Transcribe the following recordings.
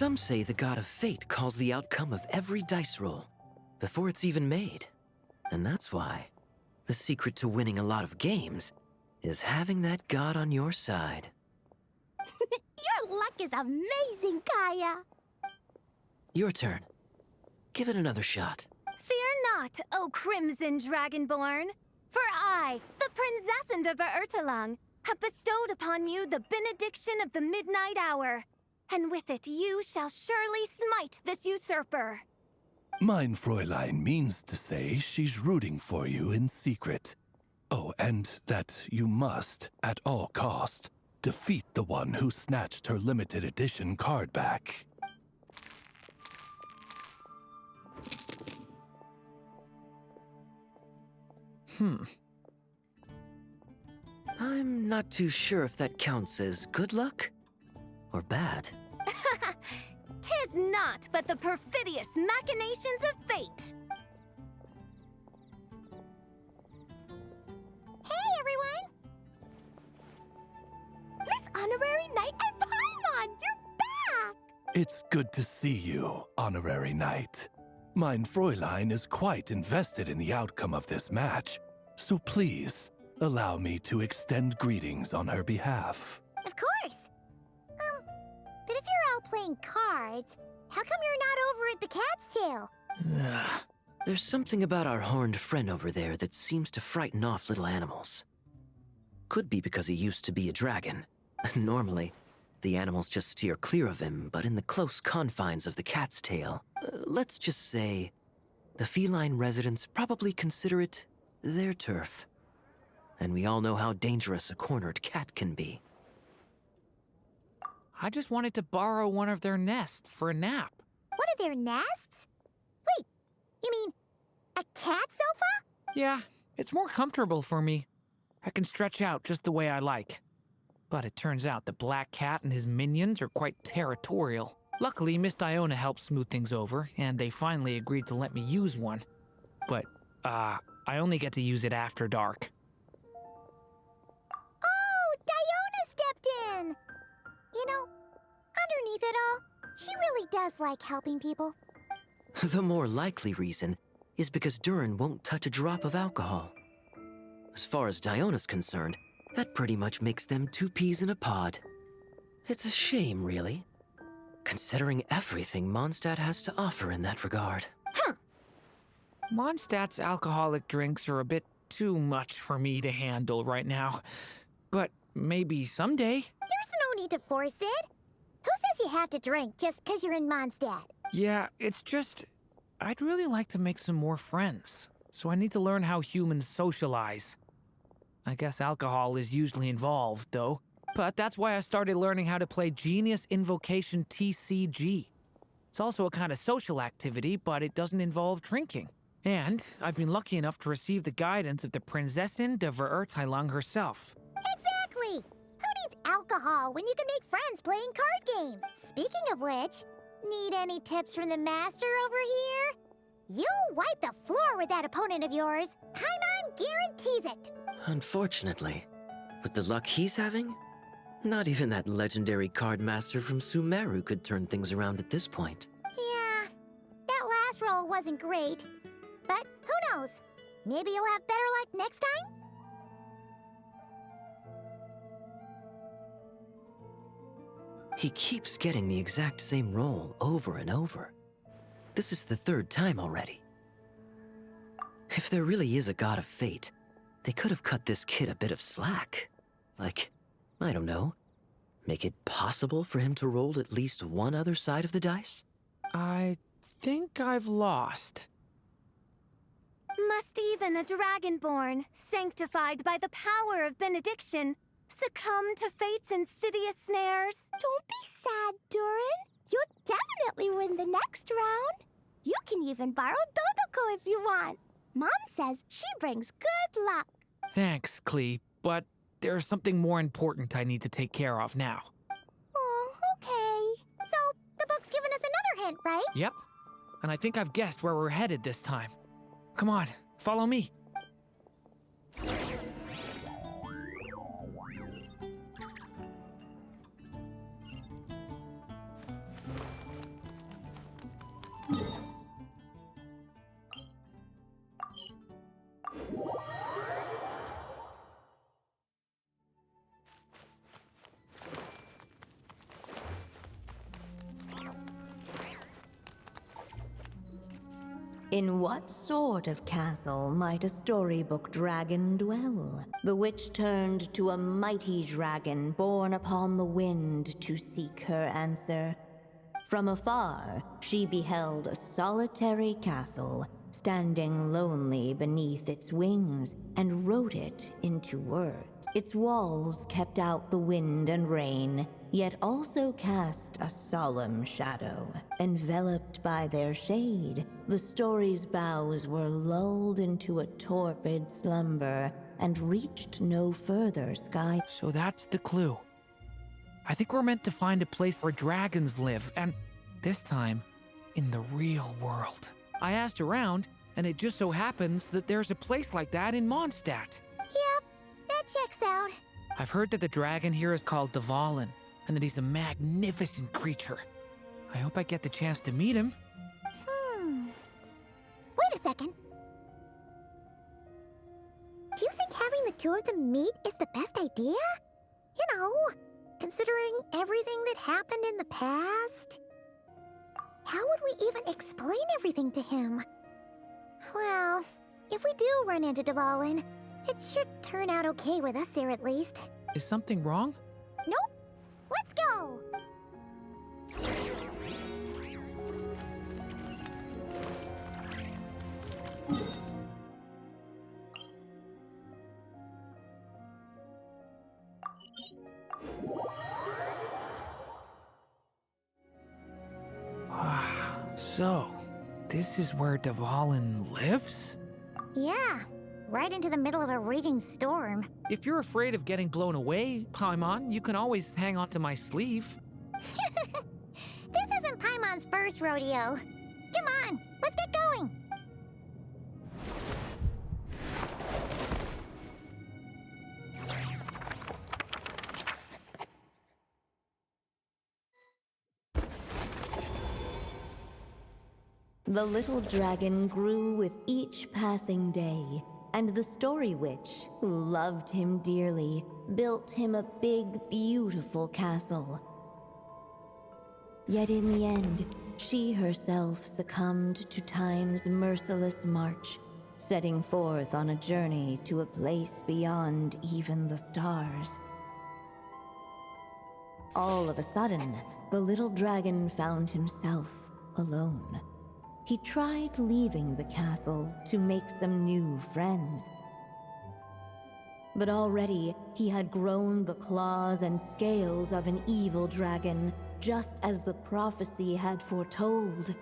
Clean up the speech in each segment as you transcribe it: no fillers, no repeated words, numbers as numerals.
Some say the god of fate calls the outcome of every dice roll before it's even made. And that's why the secret to winning a lot of games is having that god on your side. Your luck is amazing, Kaeya. Your turn. Give it another shot. Fear not, O Crimson Dragonborn, for I, the Princess of Ertalang, have bestowed upon you the benediction of the midnight hour, and with it you shall surely smite this usurper. Mein Fräulein means to say she's rooting for you in secret. Oh, and that you must, at all cost, defeat the one who snatched her limited edition card back. I'm not too sure if that counts as good luck or bad. Tis not but the perfidious machinations of fate. Hey, everyone! Miss Honorary Knight at Paimon, you're back! It's good to see you, Honorary Knight. Mein Fräulein is quite invested in the outcome of this match, so please, allow me to extend greetings on her behalf. Of course. But if you're out playing cards, how come you're not over at the Cat's Tail? There's something about our horned friend over there that seems to frighten off little animals. Could be because he used to be a dragon. Normally, the animals just steer clear of him, but in the close confines of the Cat's Tail, let's just say, the feline residents probably consider it their turf. And we all know how dangerous a cornered cat can be. I just wanted to borrow one of their nests for a nap. One of their nests? Wait, you mean a cat sofa? Yeah, it's more comfortable for me. I can stretch out just the way I like. But it turns out the Black Cat and his minions are quite territorial. Luckily, Miss Diona helped smooth things over, and they finally agreed to let me use one. But, I only get to use it after dark. Oh, Diona stepped in! You know, underneath it all, she really does like helping people. The more likely reason is because Durin won't touch a drop of alcohol. As far as Diona's concerned, that pretty much makes them two peas in a pod. It's a shame, really, considering everything Mondstadt has to offer in that regard. Mondstadt's alcoholic drinks are a bit too much for me to handle right now. But maybe someday. There's no need to force it. Who says you have to drink just because you're in Mondstadt? Yeah, it's just, I'd really like to make some more friends. So I need to learn how humans socialize. I guess alcohol is usually involved, though. But that's why I started learning how to play Genius Invocation TCG. It's also a kind of social activity, but it doesn't involve drinking. And I've been lucky enough to receive the guidance of the Prinzessin de Verurteilung herself. Exactly! Who needs alcohol when you can make friends playing card games? Speaking of which, need any tips from the master over here? You'll wipe the floor with that opponent of yours. Paimon guarantees it. Unfortunately, with the luck he's having, not even that legendary card master from Sumeru could turn things around at this point. Yeah, that last roll wasn't great. But who knows? Maybe you'll have better luck next time? He keeps getting the exact same roll over and over. This is the third time already. If there really is a god of fate, they could have cut this kid a bit of slack. Like, I don't know, make it possible for him to roll at least one other side of the dice? I think I've lost. Must even a dragonborn, sanctified by the power of benediction, succumb to fate's insidious snares? Don't be sad, Durin. You'll definitely win the next round. You can even borrow Dodoko if you want. Mom says she brings good luck. Thanks, Klee, but there's something more important I need to take care of now. Oh, okay. So, the book's given us another hint, right? Yep, and I think I've guessed where we're headed this time. Come on, follow me. In what sort of castle might a storybook dragon dwell? The witch turned to a mighty dragon born upon the wind to seek her answer. From afar, she beheld a solitary castle, standing lonely beneath its wings, and wrote it into words. Its walls kept out the wind and rain, yet also cast a solemn shadow. Enveloped by their shade, the story's boughs were lulled into a torpid slumber and reached no further sky. So that's the clue. I think we're meant to find a place where dragons live, and this time, in the real world. I asked around, and it just so happens that there's a place like that in Mondstadt. Yep, that checks out. I've heard that the dragon here is called Durin, and that he's a magnificent creature. I hope I get the chance to meet him. Wait a second. Do you think having the two of them meet is the best idea? You know, considering everything that happened in the past? How would we even explain everything to him? Well, if we do run into Durin, it should turn out okay with us there at least. Is something wrong? Nope. Let's go! So, this is where Durin lives? Yeah, right into the middle of a raging storm. If you're afraid of getting blown away, Paimon, you can always hang onto my sleeve. This isn't Paimon's first rodeo. Come on, let's get going! The little dragon grew with each passing day, and the story witch, who loved him dearly, built him a big, beautiful castle. Yet in the end, she herself succumbed to time's merciless march, setting forth on a journey to a place beyond even the stars. All of a sudden, the little dragon found himself alone. He tried leaving the castle to make some new friends. But already, he had grown the claws and scales of an evil dragon, just as the prophecy had foretold.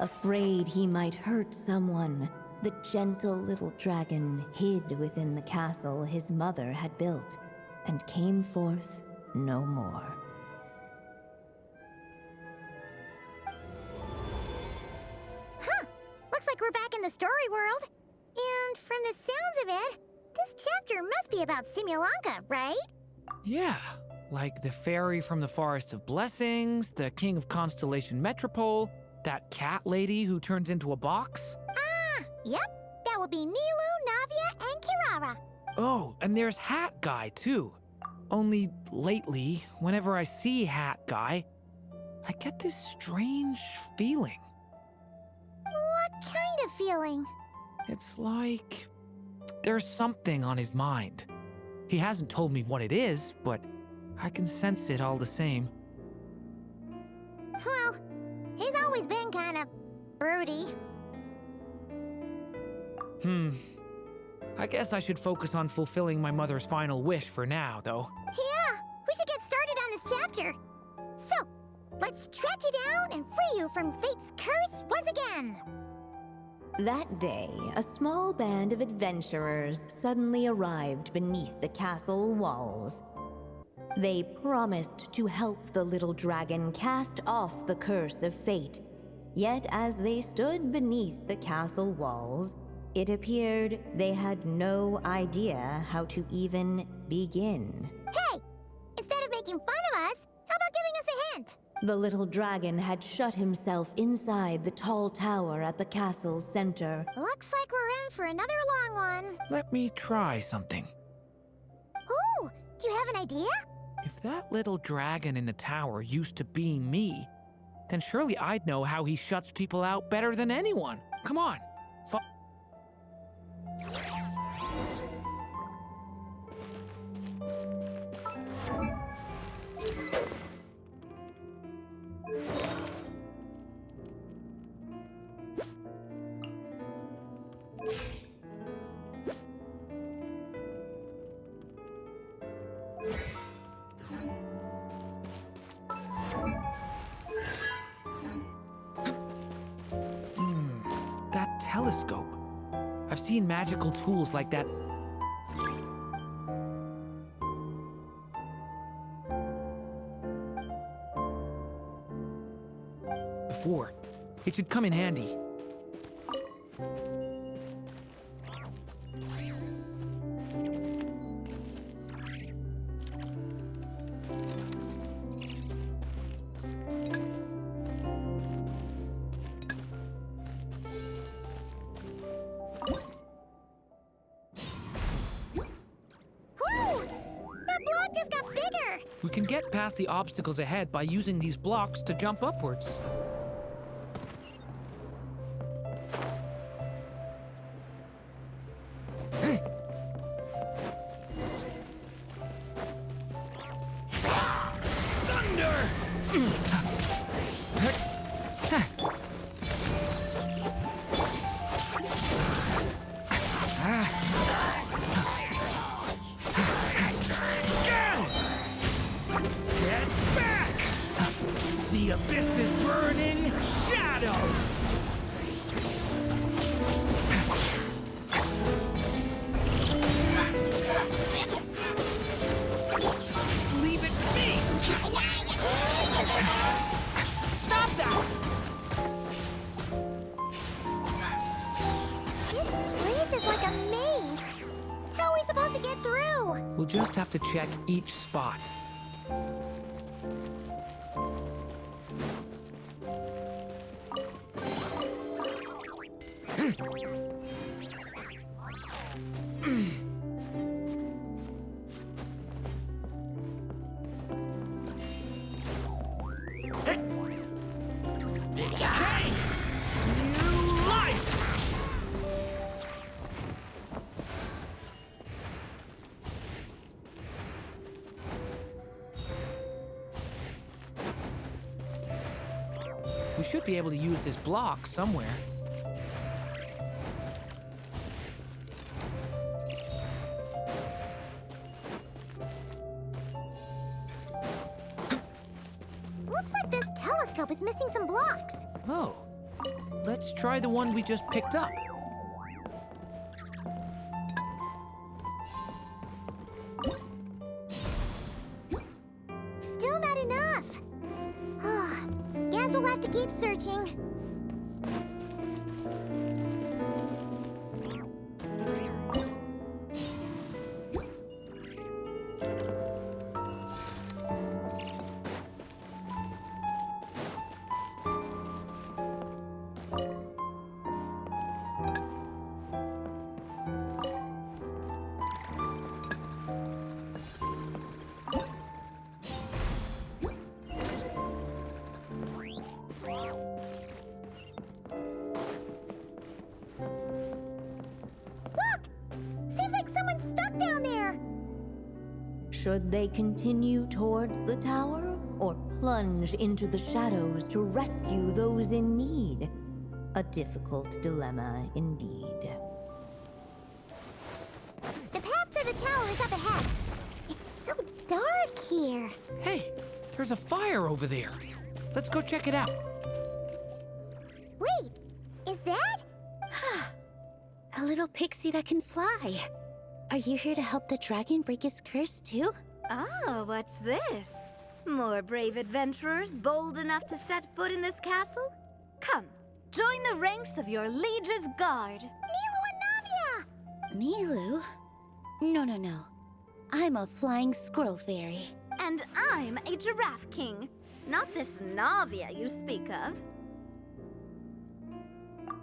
Afraid he might hurt someone, the gentle little dragon hid within the castle his mother had built, and came forth no more. Looks like we're back in the story world. And from the sounds of it, this chapter must be about Simulanka, right? Yeah, like the fairy from the Forest of Blessings, the king of Constellation Metropole, that cat lady who turns into a box. Ah, yep. That would be Nilu, Navia, and Kirara. Oh, and there's Hat Guy, too. Only lately, whenever I see Hat Guy, I get this strange feeling. What kind of feeling? It's like there's something on his mind. He hasn't told me what it is, but I can sense it all the same. Well, he's always been kind of broody. I guess I should focus on fulfilling my mother's final wish for now, though. Yeah, we should get started on this chapter. So, let's track you down and free you from fate's curse once again. That day, a small band of adventurers suddenly arrived beneath the castle walls. They promised to help the little dragon cast off the curse of fate. Yet as they stood beneath the castle walls, it appeared they had no idea how to even begin. Hey, instead of making fun of us, how about giving us a hint? The little dragon had shut himself inside the tall tower at the castle's center. Looks like we're in for another long one. Let me try something. Oh, do you have an idea? If that little dragon in the tower used to be me, then surely I'd know how he shuts people out better than anyone. Come on. That telescope. I've seen magical tools like that before. It should come in handy. We can get past the obstacles ahead by using these blocks to jump upwards. The abyss is burning shadow! Leave it to me! Stop that! This place is like a maze. How are we supposed to get through? We'll just have to check each spot. We should be able to use this block somewhere. Looks like this telescope is missing some blocks. Oh, let's try the one we just picked up. Still not enough. Guess we'll have to keep searching. Someone's stuck down there! Should they continue towards the tower, or plunge into the shadows to rescue those in need? A difficult dilemma indeed. The path to the tower is up ahead. It's so dark here. Hey, there's a fire over there. Let's go check it out. Wait, is that? A little pixie that can fly. Are you here to help the dragon break his curse too? Oh, what's this? More brave adventurers bold enough to set foot in this castle? Come, join the ranks of your liege's guard. Nilu and Navia! Nilu? No. I'm a flying squirrel fairy. And I'm a giraffe king. Not this Navia you speak of.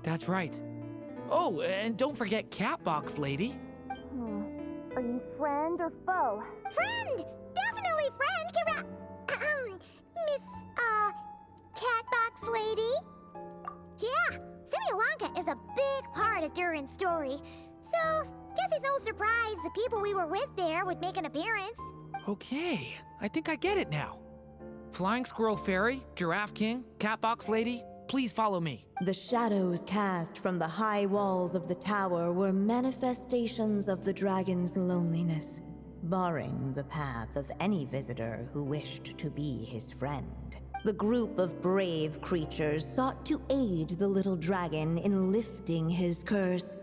That's right. Oh, and don't forget Catbox Lady. Are you friend or foe? Friend! Definitely friend, Miss, Catbox lady? Yeah, Simulanka is a big part of Durin's story. So, guess it's no surprise the people we were with there would make an appearance. Okay, I think I get it now. Flying Squirrel Fairy, Giraffe King, Catbox Lady, please follow me. The shadows cast from the high walls of the tower were manifestations of the dragon's loneliness, barring the path of any visitor who wished to be his friend. The group of brave creatures sought to aid the little dragon in lifting his curse,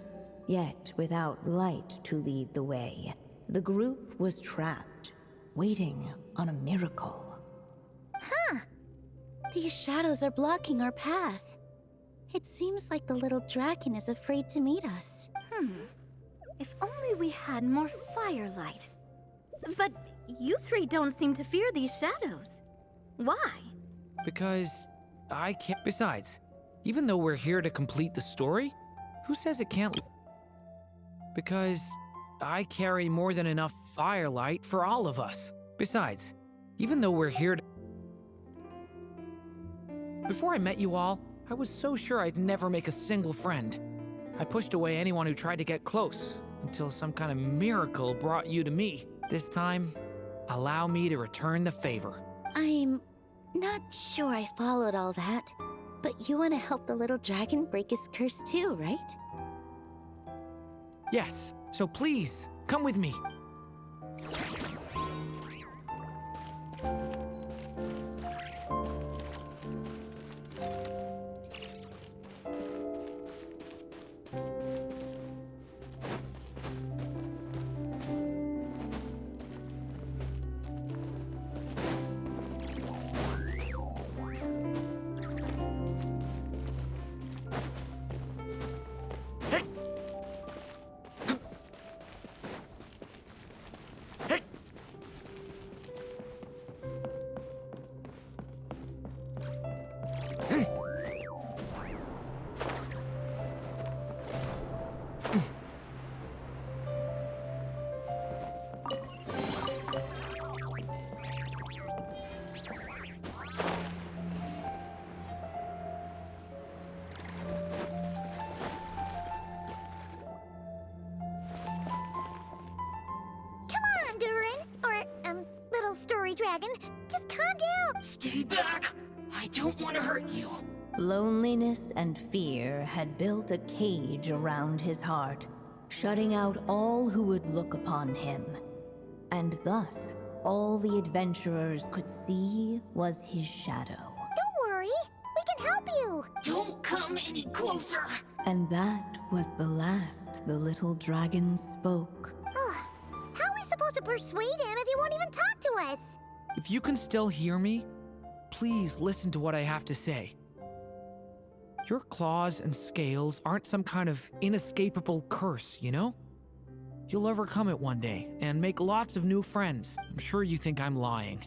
yet without light to lead the way. The group was trapped, waiting on a miracle. These shadows are blocking our path. It seems like the little dragon is afraid to meet us. If only we had more firelight. But you three don't seem to fear these shadows. Why? Because I can't. Besides, even though we're here to complete the story, who says it can't? Because I carry more than enough firelight for all of us. Besides, even though we're here to. Before I met you all, I was so sure I'd never make a single friend. I pushed away anyone who tried to get close, until some kind of miracle brought you to me. This time, allow me to return the favor. I'm not sure I followed all that, but you want to help the little dragon break his curse too, right? Yes, so please, come with me. Story Dragon, just calm down. Stay back. I don't want to hurt you. Loneliness and fear had built a cage around his heart, shutting out all who would look upon him. And thus, all the adventurers could see was his shadow. Don't worry, we can help you. Don't come any closer. And that was the last the little dragon spoke. How are we supposed to persuade him if he won't even talk to us? If you can still hear me, please listen to what I have to say. Your claws and scales aren't some kind of inescapable curse, you know? You'll overcome it one day and make lots of new friends. I'm sure you think I'm lying.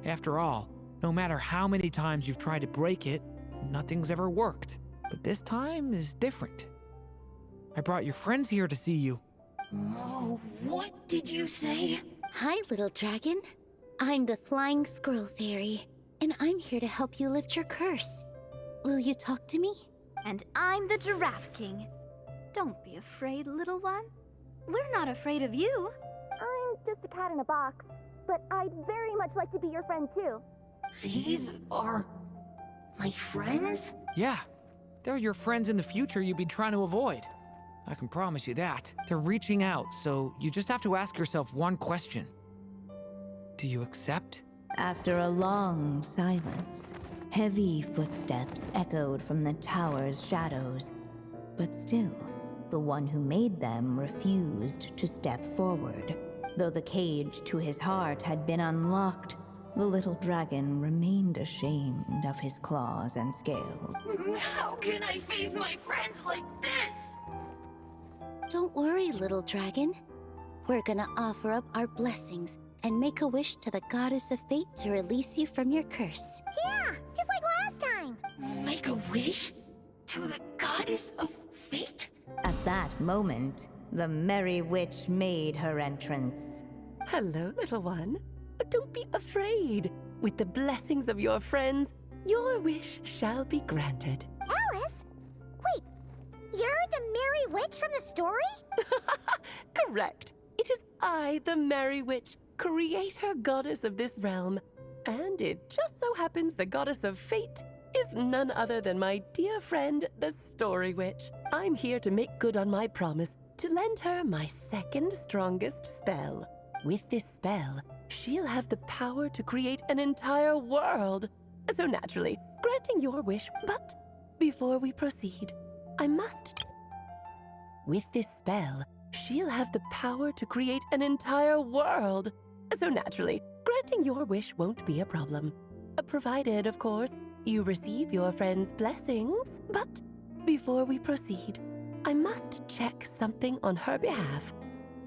After all, no matter how many times you've tried to break it, nothing's ever worked. But this time is different. I brought your friends here to see you. Oh, what did you say? Hi, little dragon. I'm the Flying Squirrel Fairy, and I'm here to help you lift your curse. Will you talk to me? And I'm the Giraffe King. Don't be afraid, little one. We're not afraid of you. I'm just a cat in a box, but I'd very much like to be your friend too. These are my friends? Yeah, they're your friends in the future you've been trying to avoid. I can promise you that. They're reaching out, so you just have to ask yourself one question. Do you accept? After a long silence, heavy footsteps echoed from the tower's shadows. But still, the one who made them refused to step forward. Though the cage to his heart had been unlocked, the little dragon remained ashamed of his claws and scales. How can I face my friends like this? Don't worry, little dragon. We're gonna offer up our blessings and make a wish to the goddess of fate to release you from your curse. Yeah, just like last time. Make a wish? To the goddess of fate? At that moment, the merry witch made her entrance. Hello, little one. Don't be afraid. With the blessings of your friends, Your wish shall be granted. Alice? Wait, you're the Merry Witch from the story? Correct. It is I, the Merry Witch, creator goddess of this realm. And it just so happens the goddess of fate is none other than my dear friend, the Story Witch. I'm here to make good on my promise to lend her my second strongest spell. With this spell, she'll have the power to create an entire world. So naturally, granting your wish, but before we proceed, I must... With this spell, she'll have the power to create an entire world. So naturally, granting your wish won't be a problem. Provided, of course, you receive your friend's blessings. But before we proceed, I must check something on her behalf.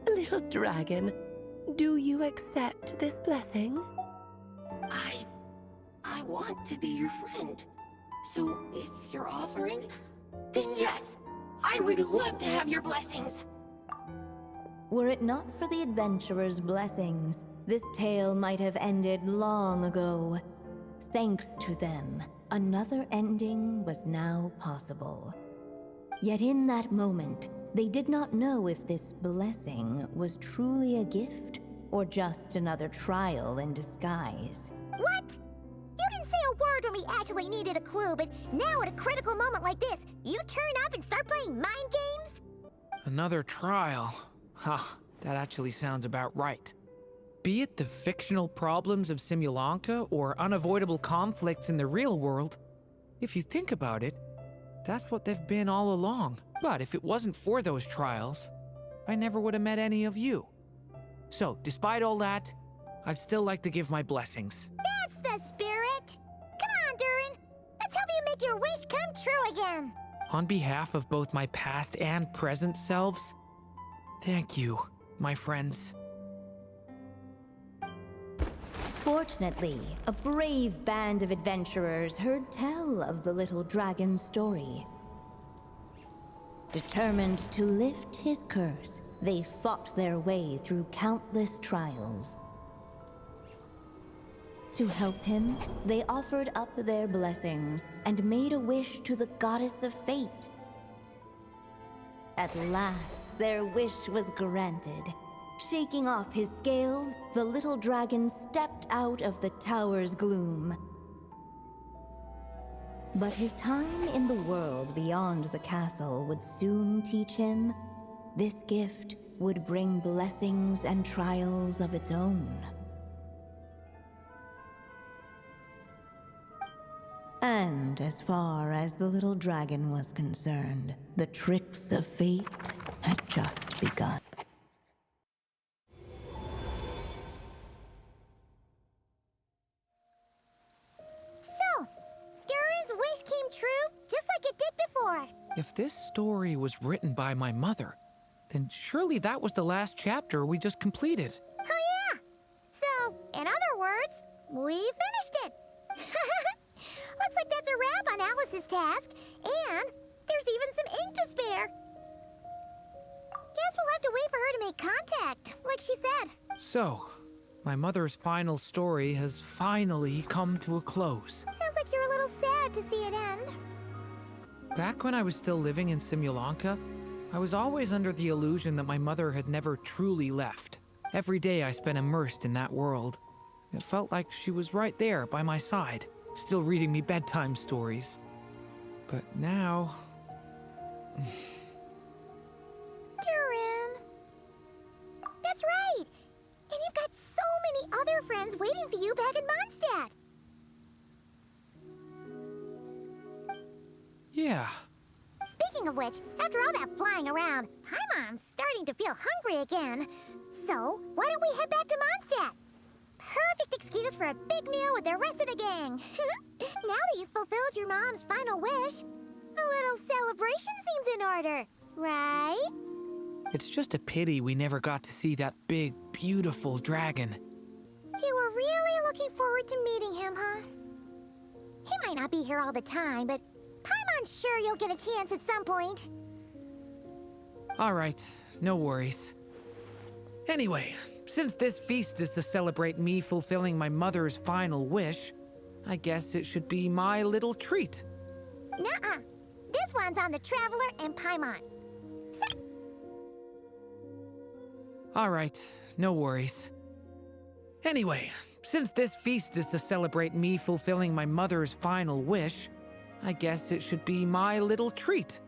Little dragon, do you accept this blessing? I want to be your friend. So if you're offering, then yes, I would love to have your blessings. Were it not for the adventurer's blessings, this tale might have ended long ago. Thanks to them, another ending was now possible. Yet in that moment, they did not know if this blessing was truly a gift or just another trial in disguise. What? You didn't say a word when we actually needed a clue, but now at a critical moment like this, you turn up and start playing mind games? Another trial. Huh, that actually sounds about right. Be it the fictional problems of Simulanka or unavoidable conflicts in the real world, if you think about it, that's what they've been all along. But if it wasn't for those trials, I never would have met any of you. So, despite all that, I'd still like to give my blessings. That's the spirit! Come on, Durin! Let's help you make your wish come true again! On behalf of both my past and present selves, thank you, my friends. Fortunately, a brave band of adventurers heard tell of the little dragon's story. Determined to lift his curse, they fought their way through countless trials. To help him, they offered up their blessings and made a wish to the goddess of fate. At last, their wish was granted. Shaking off his scales, the little dragon stepped out of the tower's gloom. But his time in the world beyond the castle would soon teach him this gift would bring blessings and trials of its own. And as far as the little dragon was concerned, the tricks of fate had just begun. So, Durin's wish came true, just like it did before. If this story was written by my mother, then surely that was the last chapter we just completed. Oh yeah! So, in other words, we finished it! Looks like that's a wrap on Alice's task, and there's even some ink to spare. Guess we'll have to wait for her to make contact, like she said. So, my mother's final story has finally come to a close. Sounds like you're a little sad to see it end. Back when I was still living in Simulanka, I was always under the illusion that my mother had never truly left. Every day I spent immersed in that world. It felt like she was right there by my side, still reading me bedtime stories. But now... Durin! That's right! And you've got so many other friends waiting for you back in Mondstadt! Yeah. Speaking of which, after all that flying around, Paimon's starting to feel hungry again. So, why don't we head back to Mondstadt? Perfect excuse for a big meal with the rest of the gang. Now that you've fulfilled your mom's final wish, a little celebration seems in order, right? It's just a pity we never got to see that big, beautiful dragon. You were really looking forward to meeting him, huh? He might not be here all the time, but Paimon's sure you'll get a chance at some point. All right, no worries. Anyway, since this feast is to celebrate me fulfilling my mother's final wish, I guess it should be my little treat. Nuh-uh. This one's on the Traveler and Paimon. All right, no worries. Anyway, since this feast is to celebrate me fulfilling my mother's final wish, I guess it should be my little treat.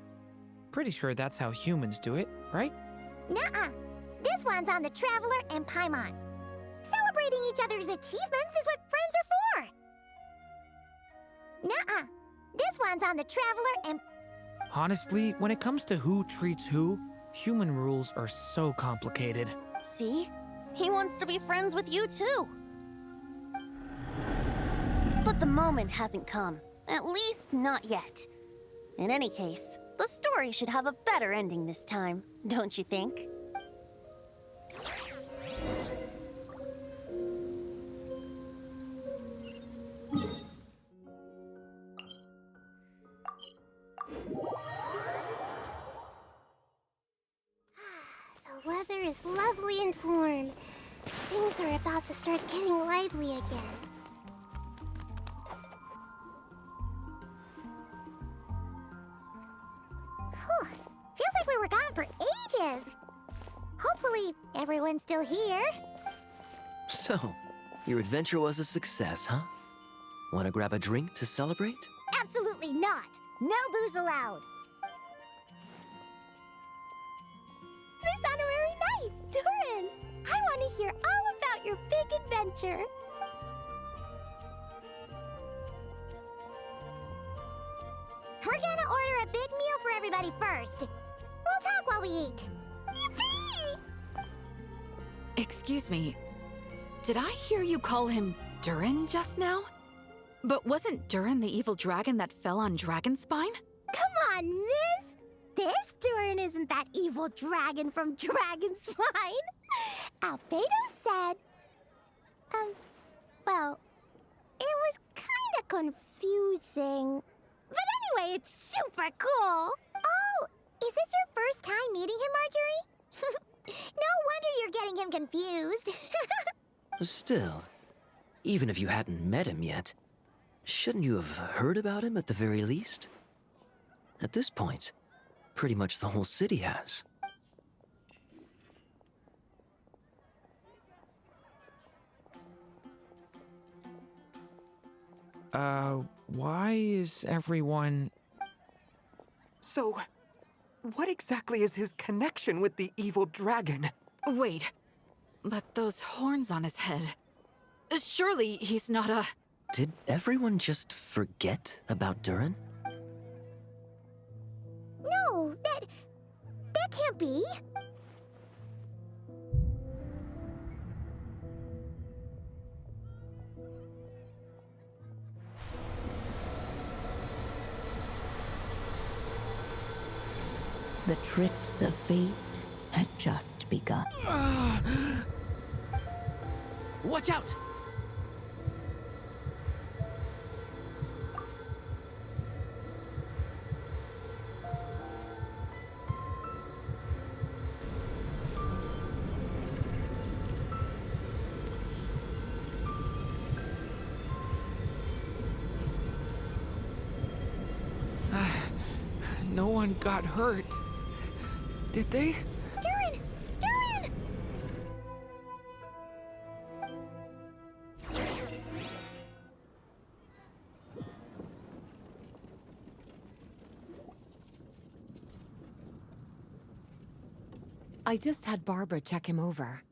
Pretty sure that's how humans do it, right? Nuh-uh. This one's on the Traveler and Paimon. Celebrating each other's achievements is what friends are for. Nuh-uh. This one's on the Traveler and... Honestly, when it comes to who treats who, human rules are so complicated. See? He wants to be friends with you too. But the moment hasn't come. At least not yet. In any case, the story should have a better ending this time, don't you think? The weather is lovely and warm. Things are about to start getting lively again. Whew. Feels like we were gone for ages. Hopefully, everyone's still here. So, your adventure was a success, huh? Want to grab a drink to celebrate? Absolutely not. No booze allowed. This honorary knight, Durin. I want to hear all about your big adventure. We're gonna order a big meal for everybody first. We'll talk while we eat. Yippee! Excuse me. Did I hear you call him Durin just now? But wasn't Durin the evil dragon that fell on Dragonspine? Come on, miss. This Durin isn't that evil dragon from Dragonspine. Albedo said... well, it was kinda confusing. But anyway, it's super cool. Oh, is this your first time meeting him, Marjorie? No wonder you're getting him confused. Still, even if you hadn't met him yet, shouldn't you have heard about him at the very least? At this point, pretty much the whole city has. Why is everyone... So, what exactly is his connection with the evil dragon? Wait, but those horns on his head. Surely he's not a... Did everyone just forget about Durin? No, that can't be. The tricks of fate had just begun. Watch out! No one got hurt. Did they? Durin! Durin! I just had Barbara check him over.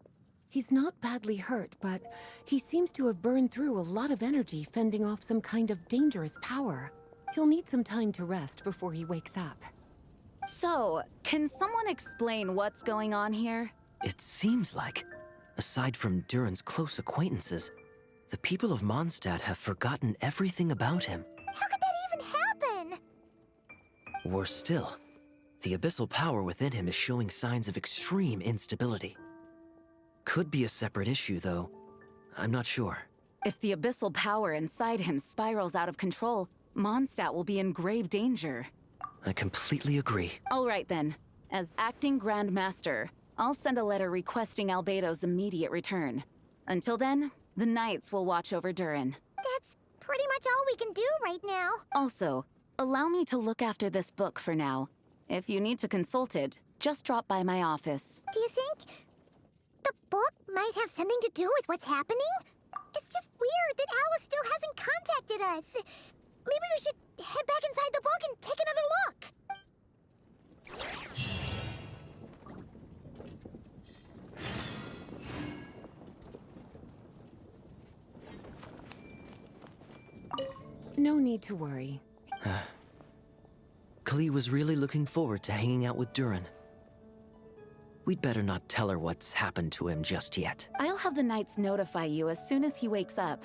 He's not badly hurt, but he seems to have burned through a lot of energy fending off some kind of dangerous power. He'll need some time to rest before he wakes up. So, can someone explain what's going on here? It seems like, aside from Durin's close acquaintances, the people of Mondstadt have forgotten everything about him. How could that even happen? Worse still, the abyssal power within him is showing signs of extreme instability. Could be a separate issue, though. I'm not sure. If the abyssal power inside him spirals out of control, Mondstadt will be in grave danger. I completely agree. All right then. As acting Grand Master, I'll send a letter requesting Albedo's immediate return. Until then, the Knights will watch over Durin. That's pretty much all we can do right now. Also, allow me to look after this book for now. If you need to consult it, just drop by my office. Do you think the book might have something to do with what's happening? It's just weird that Alice still hasn't contacted us. Maybe we should head back inside the book and take another look. No need to worry. Klee was really looking forward to hanging out with Durin. We'd better not tell her what's happened to him just yet. I'll have the knights notify you as soon as he wakes up.